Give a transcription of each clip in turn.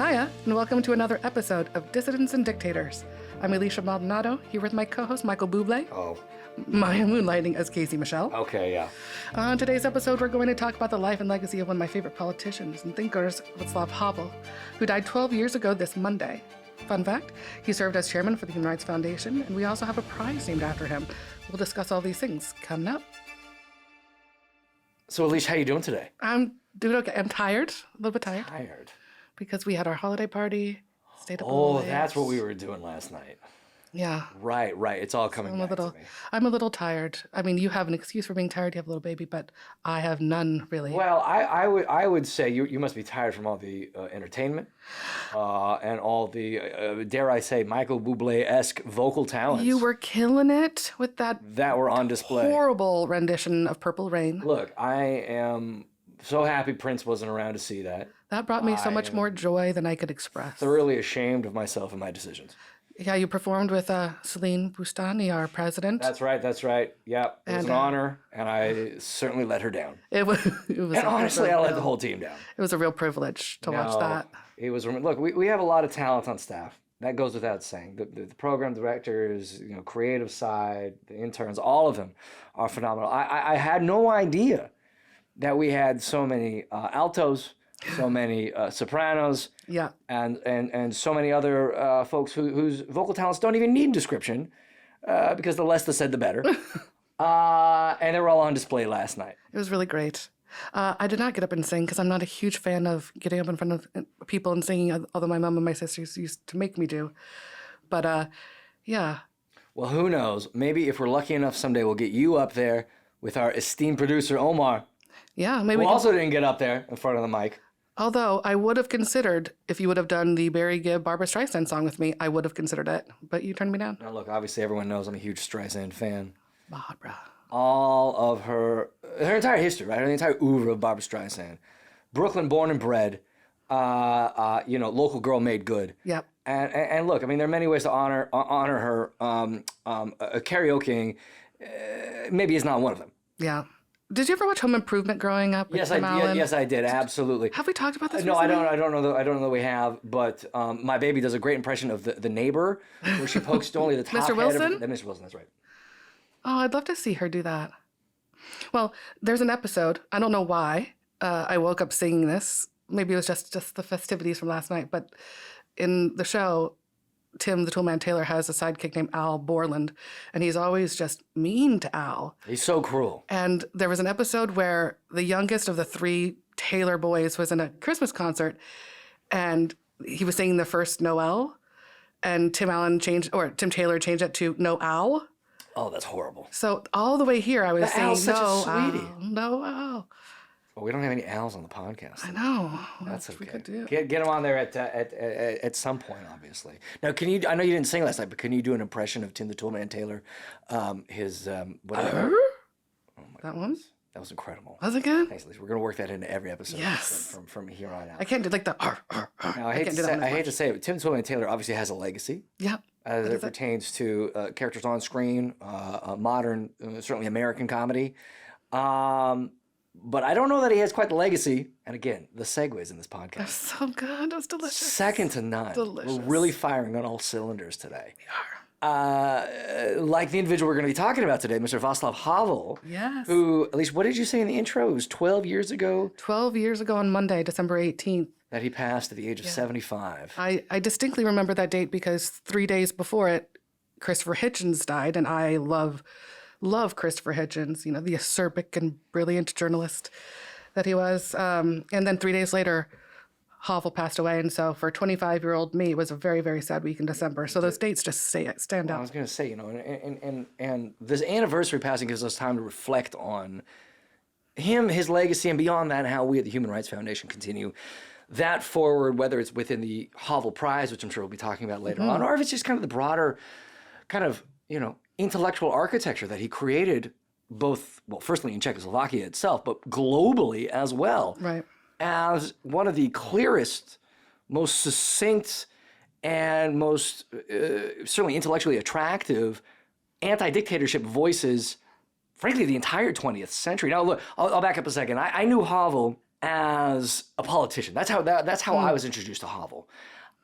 Hiya, and welcome to another episode of Dissidents and Dictators. I'm Alicia and Malado, here with my co-host Michael Bublé. Oh. My moonlighting as Casey Michelle. Okay, yeah. On today's episode, we're going to talk about the life and legacy of one of my favorite politicians and thinkers, Václav Havel, who died 12 years ago this Monday. Fun fact, he served as chairman for the Human Rights Foundation, and we also have a prize named after him. We'll discuss all these things coming up. So, Alicia, how you doing today? I'm doing okay. I'm tired, a little bit tired. Tired. Because we had our holiday party, stayed up a Oh, little late. that's what we were doing last night. Yeah. Right. It's all coming back to me. I'm a little tired. I mean, you have an excuse for being tired. You have a little baby, but I have none, really. Well, I would say you must be tired from all the entertainment and all the, dare I say, Michael Bublé-esque vocal talents. You were killing it with that were on display. Horrible rendition of Purple Rain. Look, I am so happy Prince wasn't around to see that. That brought me so much more joy than I could express. Thoroughly ashamed of myself and my decisions. Yeah, you performed with Celine Boustany, our president. That's right. Yeah, it was an honor, and I certainly let her down. It was and honestly, I let the whole team down. It was a real privilege to watch that. It was. Look, we have a lot of talent on staff. That goes without saying. The program directors, creative side, the interns, all of them are phenomenal. I had no idea that we had so many altos, so many sopranos, and so many other folks whose vocal talents don't even need description, because the less said, the better. And they were all on display last night. It was really great. I did not get up and sing because I'm not a huge fan of getting up in front of people and singing, although my mom and my sisters used to make me do. But yeah. Well, who knows? Maybe if we're lucky enough someday, we'll get you up there with our esteemed producer, Omar. Yeah, maybe. Who also didn't get up there in front of the mic. Although I would have considered, if you would have done the Barry Gibb, Barbra Streisand song with me, I would have considered it. But you turned me down. Now, look, obviously everyone knows I'm a huge Streisand fan. Barbra. All of her entire history, right? The entire oeuvre of Barbra Streisand. Brooklyn born and bred, local girl made good. Yep. And look, I mean, there are many ways to honor her. Karaokeing maybe is not one of them. Yeah. Did you ever watch Home Improvement growing up? Yes, I did. Absolutely. Have we talked about this? No, recently? I don't know that we have. But my baby does a great impression of the neighbor, where she pokes only the top Mr. head Wilson? of Mr. Wilson. That's right. Oh, I'd love to see her do that. Well, there's an episode. I don't know why I woke up singing this. Maybe it was just the festivities from last night. But in the show, Tim the Toolman Taylor has a sidekick named Al Borland, and he's always just mean to Al. He's so cruel. And there was an episode where the youngest of the three Taylor boys was in a Christmas concert, and he was singing the first Noel, and Tim Taylor changed it to No Al. Oh, that's horrible. So all the way here, I was saying, Al's such no, a sweetie. Al, no, Al. Well, we don't have any Al's on the podcast. I know. That's okay. We could do. Get him on there at some point, obviously. Now, can you? I know you didn't sing last night, but can you do an impression of Tim the Toolman Taylor? His whatever. Oh my that one? That was incredible. Was it good? Thanks, Alicia. We're gonna work that into every episode. Yes. From here on out. I can't do like the. Now, I hate to say it. Tim the Toolman Taylor obviously has a legacy. Yep. As it pertains to characters on screen, modern, certainly American comedy. But I don't know that he has quite the legacy. And again, the segues in this podcast. They're so good. It was delicious. Second to none. Delicious. We're really firing on all cylinders today. We are. Like the individual we're going to be talking about today, Mr. Václav Havel. Yes. Who, at least, what did you say in the intro? It was 12 years ago? 12 years ago on Monday, December 18th. That he passed at the age of 75. I distinctly remember that date because 3 days before it, Christopher Hitchens died, and I love Christopher Hitchens, the acerbic and brilliant journalist that he was. And then 3 days later, Havel passed away, and so for 25-year-old me, it was a very, very sad week in December. So those dates just stand out. I was going to say, and this anniversary passing gives us time to reflect on him, his legacy, and beyond that, how we at the Human Rights Foundation continue that forward, whether it's within the Havel Prize, which I'm sure we'll be talking about later on, or if it's just kind of the broader kind of, intellectual architecture that he created both, well, firstly in Czechoslovakia itself, but globally as well. Right. As one of the clearest, most succinct, and most certainly intellectually attractive anti-dictatorship voices, frankly, the entire 20th century. Now, look, I'll back up a second. I knew Havel as a politician. That's how I was introduced to Havel.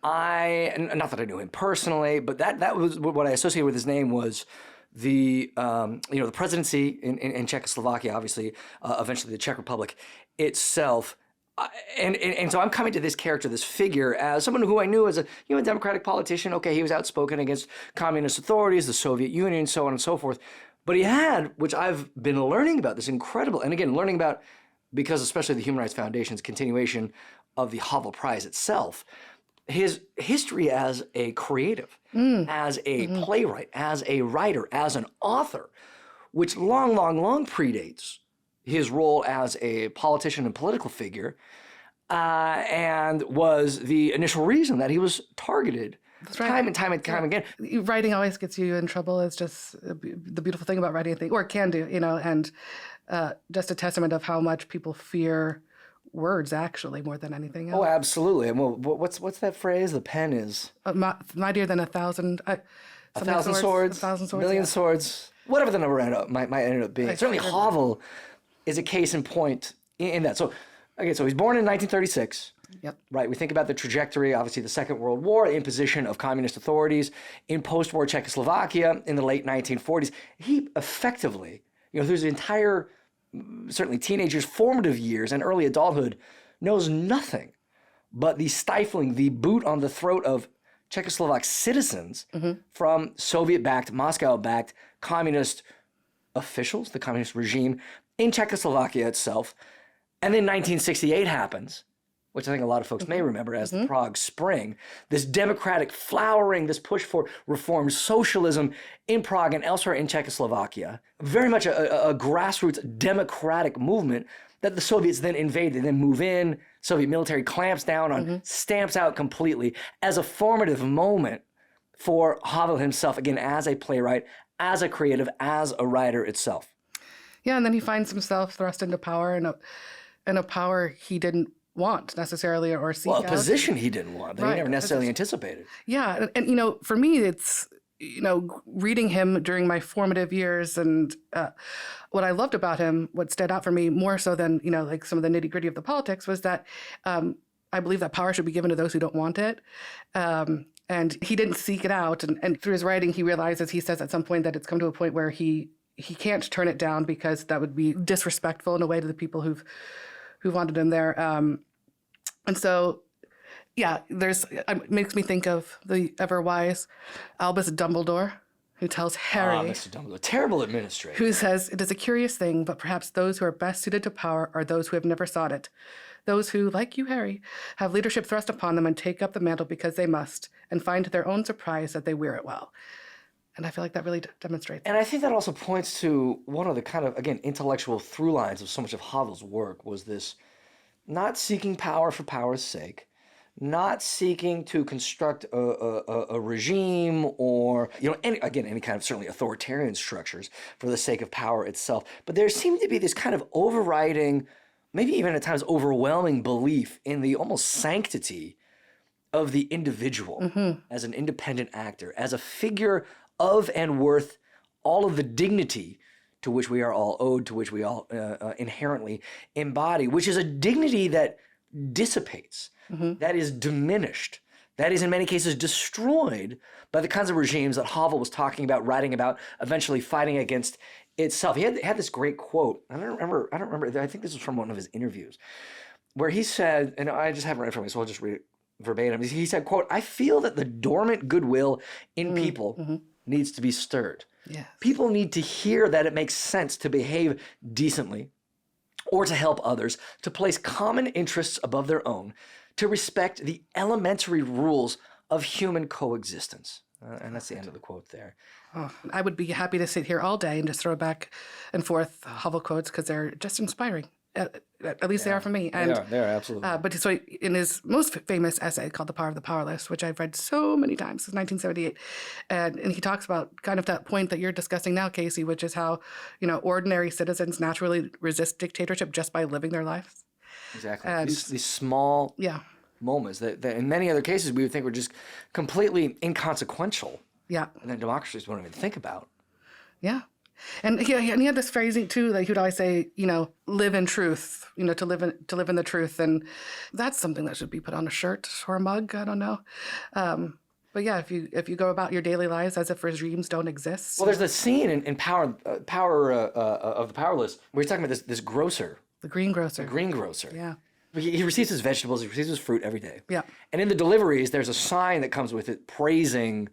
Not that I knew him personally, but that was what I associated with his name was the the presidency in Czechoslovakia, obviously, eventually the Czech Republic itself. And so I'm coming to this character, this figure, as someone who I knew as a democratic politician. Okay, he was outspoken against communist authorities, the Soviet Union, so on and so forth. But he had, which I've been learning about, this incredible, and again, learning about, because especially the Human Rights Foundation's continuation of the Havel Prize itself, his history as a creative, as a playwright, as a writer, as an author, which long predates his role as a politician and political figure, and was the initial reason that he was targeted time and time again. Writing always gets you in trouble. It's just the beautiful thing about writing a thing, or it can do, and just a testament of how much people fear words, actually, more than anything else. Oh, absolutely. And well, what's that phrase? The pen is mightier than a thousand swords, million swords, whatever the number might end up being. Certainly, Havel is a case in point in that. So, okay, so he's born in 1936. Yep. Right. We think about the trajectory, obviously, the Second World War, the imposition of communist authorities in post-war Czechoslovakia in the late 1940s. He effectively, through his entire, certainly teenagers, formative years, and early adulthood, knows nothing but the stifling, the boot on the throat of Czechoslovak citizens from Soviet-backed, Moscow-backed communist officials, the communist regime in Czechoslovakia itself. And then 1968 happens, which I think a lot of folks may remember as the Prague Spring, this democratic flowering, this push for reformed socialism in Prague and elsewhere in Czechoslovakia, very much a grassroots democratic movement that the Soviets then invade. They then move in, Soviet military clamps down on, stamps out completely, as a formative moment for Havel himself, again, as a playwright, as a creative, as a writer itself. Yeah, and then he finds himself thrust into power, and a power he didn't want necessarily or seek out. Well, a position he didn't want, that he never necessarily anticipated. Yeah, and for me, it's, reading him during my formative years, and what I loved about him, what stood out for me more so than, like some of the nitty gritty of the politics, was that I believe that power should be given to those who don't want it. And he didn't seek it out. And through his writing, he realizes, he says at some point, that it's come to a point where he can't turn it down, because that would be disrespectful in a way to the people who wanted him there. And so, yeah, it makes me think of the ever-wise Albus Dumbledore, who tells Harry, Mr. Dumbledore, terrible administrator, who says, "It is a curious thing, but perhaps those who are best suited to power are those who have never sought it. Those who, like you, Harry, have leadership thrust upon them and take up the mantle because they must, and find to their own surprise that they wear it well." And I feel like that really demonstrates. And I think that also points to one of the kind of, again, intellectual through lines of so much of Havel's work, was this not seeking power for power's sake, not seeking to construct a regime or, any kind of certainly authoritarian structures for the sake of power itself. But there seemed to be this kind of overriding, maybe even at times overwhelming belief in the almost sanctity of the individual as an independent actor, as a figure of and worth all of the dignity to which we are all owed, to which we all inherently embody, which is a dignity that dissipates, that is diminished, that is in many cases destroyed by the kinds of regimes that Havel was talking about, writing about, eventually fighting against itself. He had this great quote. I don't remember. I think this was from one of his interviews, where he said, and I just have it right in front of me, so I'll just read it verbatim. He said, quote, "I feel that the dormant goodwill in people needs to be stirred. Yes. People need to hear that it makes sense to behave decently or to help others, to place common interests above their own, to respect the elementary rules of human coexistence." And that's the end of the quote there. Oh, I would be happy to sit here all day and just throw back and forth Havel quotes, because they're just inspiring. At least they are for me. And, they are absolutely. But so in his most famous essay called The Power of the Powerless, which I've read so many times since 1978, and he talks about kind of that point that you're discussing now, Casey, which is how, ordinary citizens naturally resist dictatorship just by living their lives. Exactly. And these small moments that in many other cases we would think were just completely inconsequential. Yeah. And then democracies won't even think about. Yeah. And he had this phrasing too, like he would always say, live in truth, to live in the truth. And that's something that should be put on a shirt or a mug. I don't know. But yeah, if you go about your daily lives as if regimes don't exist. Well, there's the scene in Power of the Powerless where he's talking about this grocer. The greengrocer. The greengrocer. Yeah. He receives his vegetables, he receives his fruit every day. Yeah. And in the deliveries, there's a sign that comes with it praising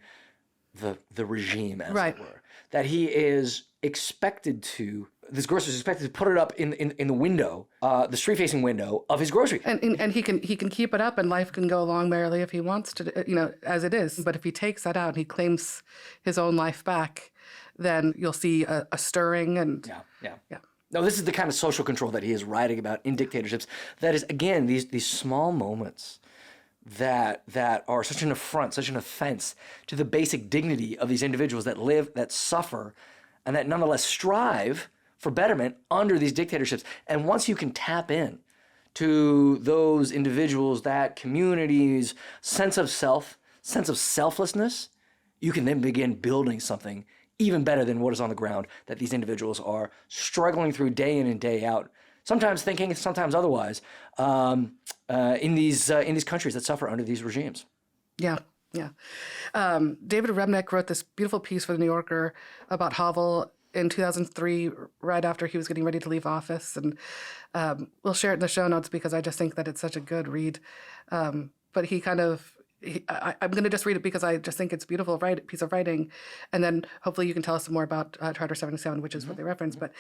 the regime, as it were. That he is expected to, this grocer is expected to put it up in the window, the street-facing window of his grocery. And he can keep it up and life can go along merrily if he wants to, as it is. But if he takes that out and he claims his own life back, then you'll see a stirring and... Yeah. No, this is the kind of social control that he is writing about in Dictatorships. That is, again, these small moments that are such an affront, such an offense to the basic dignity of these individuals that live, that suffer, and that nonetheless strive for betterment under these dictatorships. And once you can tap in to those individuals, that community's sense of self, sense of selflessness, you can then begin building something even better than what is on the ground that these individuals are struggling through day in and day out, sometimes thinking, sometimes otherwise, in these countries that suffer under these regimes. Yeah. David Remnick wrote this beautiful piece for The New Yorker about Havel in 2003, right after he was getting ready to leave office. And we'll share it in the show notes because I just think that it's such a good read. But he kind of... I'm going to just read it because I just think it's a beautiful piece of writing. And then hopefully you can tell us some more about Charter 77, which is what they reference. But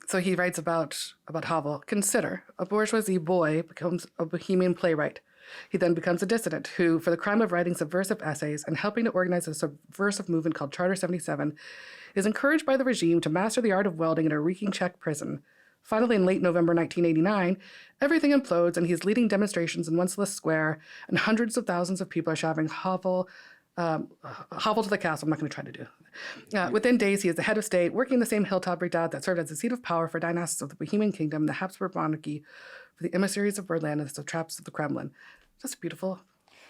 so he writes about Havel. Consider, a bourgeoisie boy becomes a bohemian playwright. He then becomes a dissident who, for the crime of writing subversive essays and helping to organize a subversive movement called Charter 77, is encouraged by the regime to master the art of welding in a reeking Czech prison. Finally, in late November 1989, everything implodes and he's leading demonstrations in Wenceslas Square, and hundreds of thousands of people are shouting, Havel to the castle. I'm not going to try to do. Within days, he is the head of state, working the same hilltop redoubt that served as the seat of power for dynasts of the Bohemian Kingdom, the Habsburg monarchy, for the emissaries of Berlin, and the traps of the Kremlin. Just beautiful.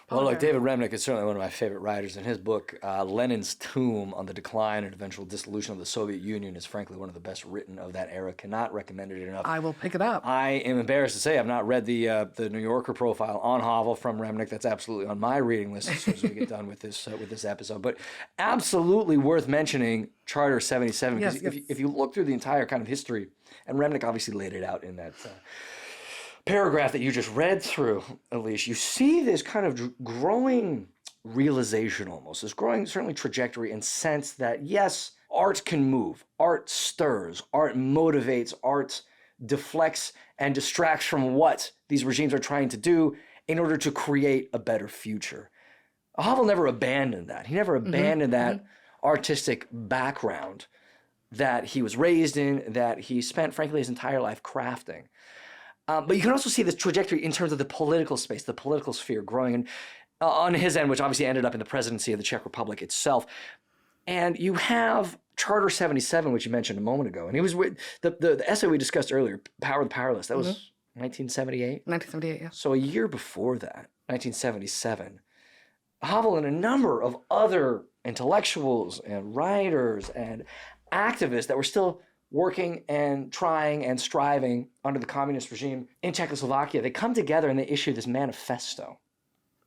Well, look, David Remnick is certainly one of my favorite writers. In his book, Lenin's Tomb on the Decline and Eventual Dissolution of the Soviet Union is frankly one of the best written of that era. Cannot recommend it enough. I will pick it up. I am embarrassed to say I've not read the New Yorker profile on Havel from Remnick. That's absolutely on my reading list as soon as we get done with this episode. But absolutely worth mentioning Charter 77 because if you look through the entire kind of history, and Remnick obviously laid it out in that paragraph that you just read through, Alicia, you see this kind of growing realization almost, this growing certainly trajectory and sense that yes, art can move, art stirs, art motivates, art deflects and distracts from what these regimes are trying to do in order to create a better future. Havel never abandoned that. He never abandoned that artistic background that he was raised in, that he spent, frankly, his entire life crafting. But you can also see this trajectory in terms of the political space, the political sphere growing and on his end, which obviously ended up in the presidency of the Czech Republic itself. And you have Charter 77, which you mentioned a moment ago. And he was with the essay we discussed earlier, Power of the Powerless. That was 1978? 1978, yeah. So a year before that, 1977, Havel and a number of other intellectuals and writers and activists that were still working and trying and striving under the communist regime in Czechoslovakia, they come together and they issue this manifesto.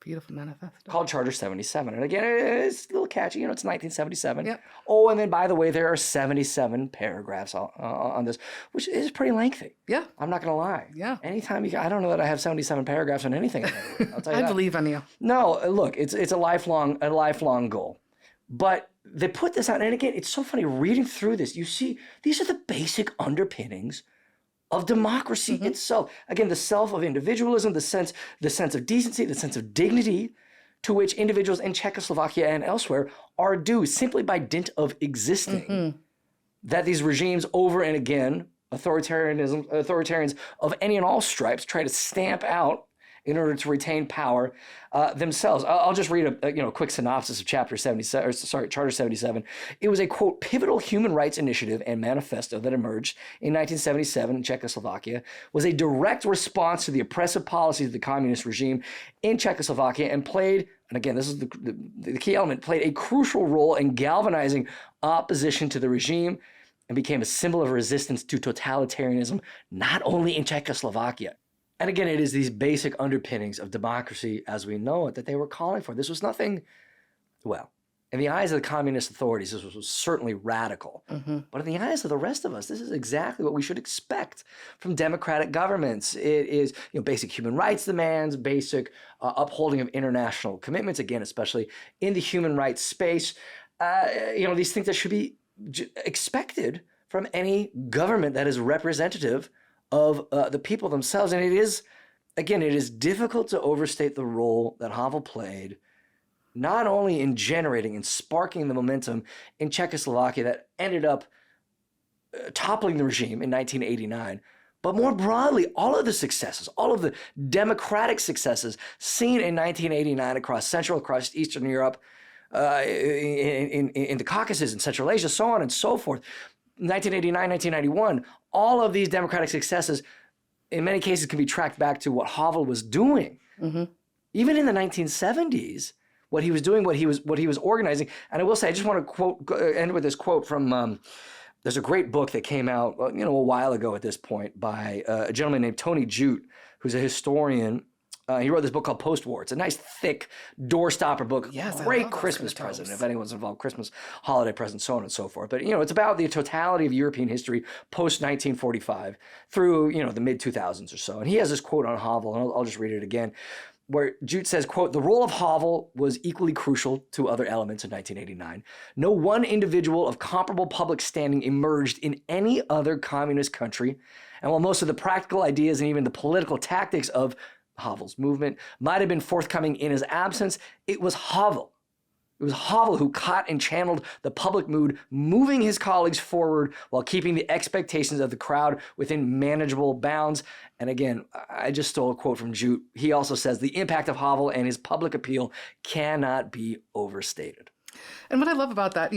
Beautiful manifesto. Called Charter 77. And again, it's a little catchy. It's 1977. Yep. Oh, and then, by the way, there are 77 paragraphs on this, which is pretty lengthy. Yeah. I'm not going to lie. Yeah. Anytime I don't know that I have 77 paragraphs on anything. I'll tell you I that. believe on you. No, look, it's a lifelong goal. But they put this out, and again, it's so funny reading through this. You see, these are the basic underpinnings of democracy itself. Again, the self of individualism, the sense of decency, the sense of dignity to which individuals in Czechoslovakia and elsewhere are due simply by dint of existing. That these regimes over and again, authoritarians of any and all stripes, try to stamp out in order to retain power themselves. I'll just read a quick synopsis of Charter 77. It was a, quote, pivotal human rights initiative and manifesto that emerged in 1977 in Czechoslovakia, was a direct response to the oppressive policies of the communist regime in Czechoslovakia, and played, and again, this is the key element, played a crucial role in galvanizing opposition to the regime, and became a symbol of resistance to totalitarianism, not only in Czechoslovakia. And again, it is these basic underpinnings of democracy as we know it that they were calling for. This was nothing, well, in the eyes of the communist authorities, this was certainly radical. But in the eyes of the rest of us, this is exactly what we should expect from democratic governments. It is, basic human rights demands, basic upholding of international commitments, again, especially in the human rights space. These things that should be expected from any government that is representative of the people themselves. And it is difficult to overstate the role that Havel played, not only in generating and sparking the momentum in Czechoslovakia that ended up toppling the regime in 1989, but more broadly, all of the successes, all of the democratic successes seen in 1989 across Eastern Europe, in the Caucasus, in Central Asia, so on and so forth. 1989, 1991, all of these democratic successes, in many cases, can be tracked back to what Havel was doing. Even in the 1970s, what he was doing, what he was organizing. And I will say, I just want to end with this quote from. There's a great book that came out, a while ago at this point, by a gentleman named Tony Jute, who's a historian. He wrote this book called Post-War. It's a nice, thick, doorstopper book. Yes, great Christmas present, if anyone's involved, Christmas holiday present, so on and so forth. But, it's about the totality of European history post-1945 through, the mid-2000s or so. And he has this quote on Havel, and I'll just read it again, where Jute says, quote, "The role of Havel was equally crucial to other elements in 1989. No one individual of comparable public standing emerged in any other communist country. And while most of the practical ideas and even the political tactics of Havel's movement might have been forthcoming in his absence, it was Havel. It was Havel who caught and channeled the public mood, moving his colleagues forward while keeping the expectations of the crowd within manageable bounds." And again, I just stole a quote from Jute. He also says, "The impact of Havel and his public appeal cannot be overstated." And what I love about that,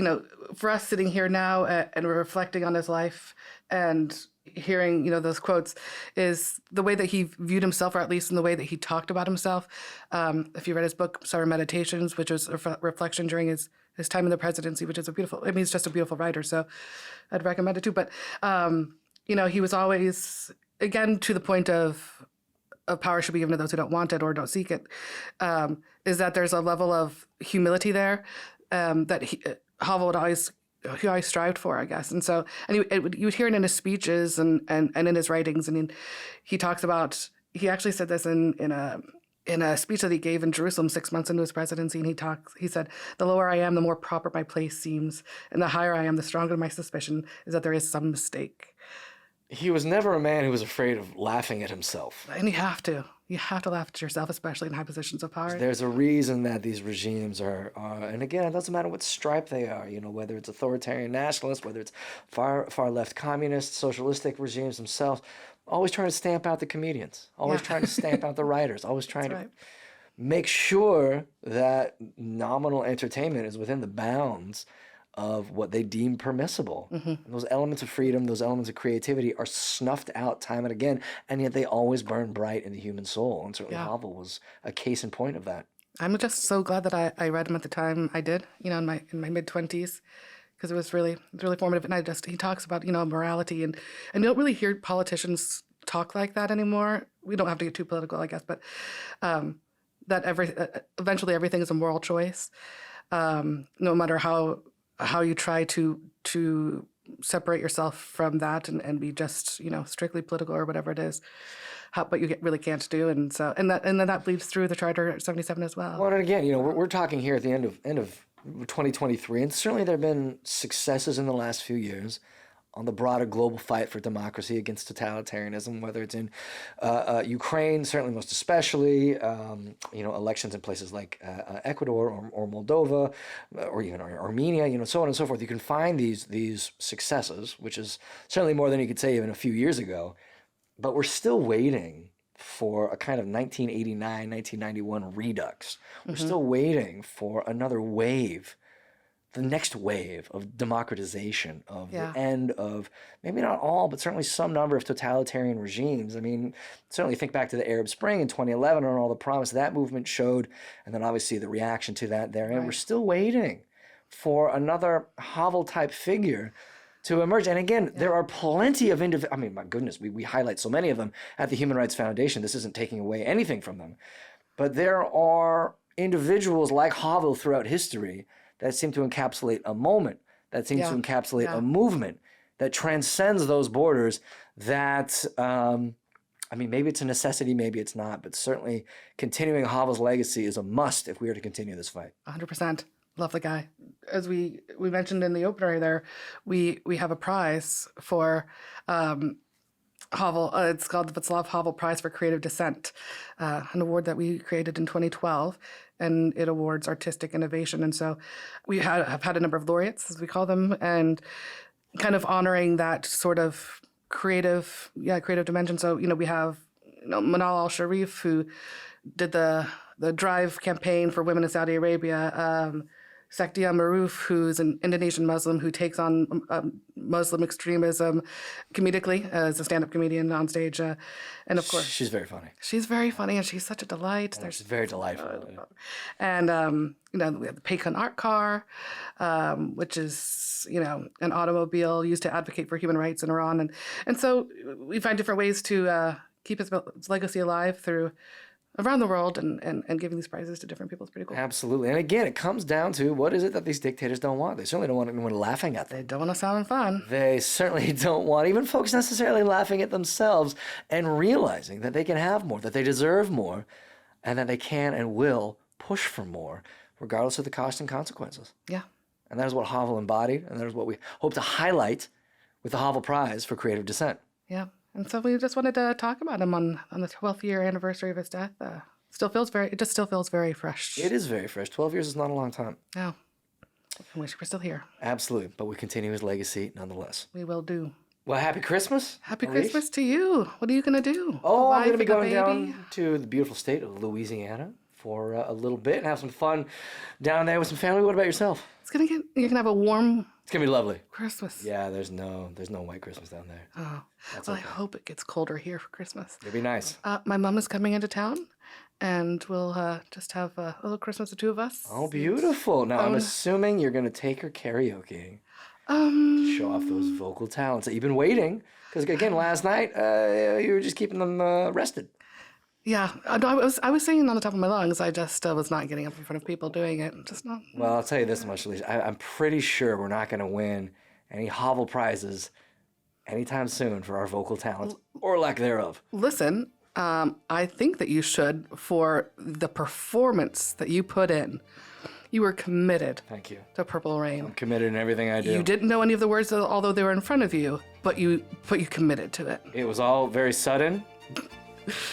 for us sitting here now and we're reflecting on his life and hearing, those quotes, is the way that he viewed himself, or at least in the way that he talked about himself. If you read his book, Summer Meditations, which was a reflection during his time in the presidency, which is he's just a beautiful writer, so I'd recommend it too. But, he was always, again, to the point of power should be given to those who don't want it or don't seek it, is that there's a level of humility there that Havel would always strived for, I guess. And so, and you would hear it in his speeches and in his writings. And he talks about, he actually said this in a speech that he gave in Jerusalem 6 months into his presidency. And he said, "The lower I am, the more proper my place seems. And the higher I am, the stronger my suspicion is that there is some mistake." He was never a man who was afraid of laughing at himself. And you have to laugh at yourself, especially in high positions of power. There's a reason that these regimes are, and again, it doesn't matter what stripe they are, whether it's authoritarian nationalists, whether it's far left communist, socialistic regimes themselves, always trying to stamp out the comedians, always trying to stamp out the writers, always trying to make sure that nominal entertainment is within the bounds of what they deem permissible. And those elements of freedom, those elements of creativity are snuffed out time and again, and yet they always burn bright in the human soul. And certainly Havel was a case in point of that. I'm just so glad that I read him at the time I did, in my mid-20s, because it was really formative. And he talks about, morality, and you don't really hear politicians talk like that anymore. We don't have to get too political, I guess, but that eventually everything is a moral choice, no matter how you try to separate yourself from that and be just, strictly political or whatever it is, but you really can't do. And so, and then that bleeds through the Charter 77 as well. Well, and again, we're talking here at the end of 2023, and certainly there have been successes in the last few years on the broader global fight for democracy against totalitarianism, whether it's in Ukraine, certainly most especially, elections in places like Ecuador or Moldova, or even Armenia, so on and so forth. You can find these successes, which is certainly more than you could say even a few years ago, but we're still waiting for a kind of 1989, 1991 redux. We're still waiting for another wave, the next wave of democratization, of the end of maybe not all, but certainly some number of totalitarian regimes. I mean, certainly think back to the Arab Spring in 2011 and all the promise that movement showed, and then obviously the reaction to that there. And we're still waiting for another Havel-type figure to emerge. And again, there are plenty of I mean, my goodness, we highlight so many of them at the Human Rights Foundation. This isn't taking away anything from them. But there are individuals like Havel throughout history that seem to encapsulate a moment, that seems to encapsulate a movement that transcends those borders that, I mean, maybe it's a necessity, maybe it's not, but certainly continuing Havel's legacy is a must if we are to continue this fight. 100%. Love the guy. As we mentioned in the opener there, we have a prize for Havel. It's called the Václav Havel Prize for Creative Dissent, an award that we created in 2012, and it awards artistic innovation. And so we have had a number of laureates, as we call them, and kind of honoring that sort of creative dimension. So, we have Manal al-Sharif, who did the Drive campaign for women in Saudi Arabia, Sanctity Maruf, who's an Indonesian Muslim who takes on Muslim extremism comedically as a stand-up comedian on stage. And of course... She's very funny. She's very funny, and she's such a delight. She's very delightful. And, we have the Paycon Art Car, which is, an automobile used to advocate for human rights in Iran. And so we find different ways to keep its legacy alive through around the world and giving these prizes to different people. It's pretty cool. Absolutely. And again, it comes down to what is it that these dictators don't want? They certainly don't want anyone laughing at them. They don't want to sound fun. They certainly don't want even folks necessarily laughing at themselves and realizing that they can have more, that they deserve more, and that they can and will push for more, regardless of the cost and consequences. Yeah. And that is what Havel embodied, and that is what we hope to highlight with the Havel Prize for Creative Dissent. Yeah. And so we just wanted to talk about him on the 12th year anniversary of his death. It just still feels very fresh. It is very fresh. 12 years is not a long time. No. I wish we were still here. Absolutely. But we continue his legacy nonetheless. We will do. Well, happy Christmas. Happy Christmas to you. What are you going to do? Oh, I'm going to be going down to the beautiful state of Louisiana for a little bit and have some fun down there with some family. What about yourself? You're going to have a warm... It's going to be lovely. Christmas. Yeah, there's no white Christmas down there. Oh, well, okay. I hope it gets colder here for Christmas. It'd be nice. My mom is coming into town, and we'll just have a little Christmas, the two of us. Oh, beautiful. Now, I'm assuming you're going to take her karaoke. Show off those vocal talents that you've been waiting. Because, again, last night, you were just keeping them rested. Yeah, I was singing on the top of my lungs. I just was not getting up in front of people doing it. Just not. Well, I'll tell you this much, Alicia. I'm pretty sure we're not going to win any Havel prizes anytime soon for our vocal talents, or lack thereof. Listen, I think that you should for the performance that you put in. You were committed. Thank you. To Purple Rain. I'm committed in everything I do. You didn't know any of the words, although they were in front of you, but you committed to it. It was all very sudden.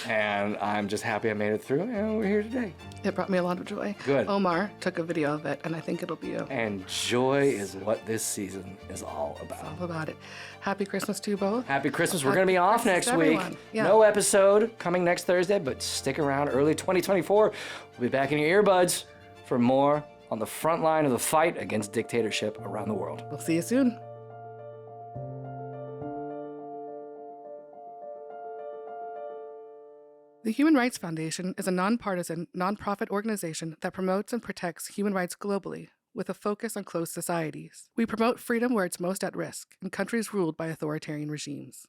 And I'm just happy I made it through, and we're here today. It brought me a lot of joy. Good. Omar took a video of it, and I think it'll be you. And joy is what this season is all about. It's all about it. Happy Christmas to you both. Happy Christmas. We're going to be off next week. Yeah. No episode coming next Thursday, but stick around early 2024. We'll be back in your earbuds for more on the front line of the fight against dictatorship around the world. We'll see you soon. The Human Rights Foundation is a nonpartisan, nonprofit organization that promotes and protects human rights globally, with a focus on closed societies. We promote freedom where it's most at risk, in countries ruled by authoritarian regimes.